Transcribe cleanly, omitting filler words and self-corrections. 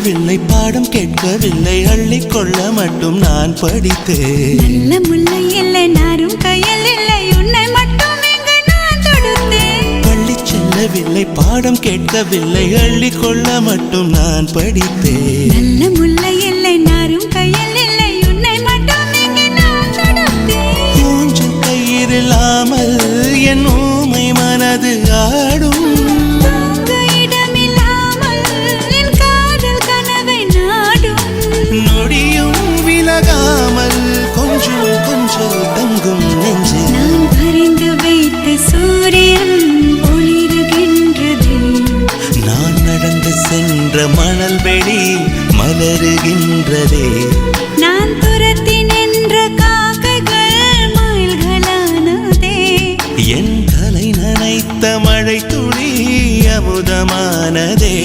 செல்லவில்லை, பாடம் கேட்கவில்லை, அள்ளிக்கொள்ள மட்டும் நான் படித்தேன். நல்ல முல்லை இல்லை, நாரும் கையில் இல்லை, உன்னை மட்டும் இங்கு நான் தொடுத்தேன். பள்ளி செல்லவில்லை, பாடம் கேட்கவில்லை, அள்ளிக்கொள்ள மட்டும் நான் படித்தேன். நல்ல முல்லை இல்லை, நாரும் கையில் இல்லை, உன்னை மட்டும் இங்கு நான் தொடுத்தேன். மூன்று கயிறில்லாமல் என் ஊமை மனது ஆடும். நொடியும் விலகாமல் கொஞ்சம் கொஞ்சம் தங்கும் நெஞ்சு. நான் பறிந்து வைத்த சூரியன் ஒளிருகின்றது. நான் நடந்து சென்ற மணல் வெளி மலருகின்றதே. நான் துரத்தி நின்ற காக்கைகள் மயில்களானதே. என் தலை நனைத்த மழை துளி அமுதமானதே.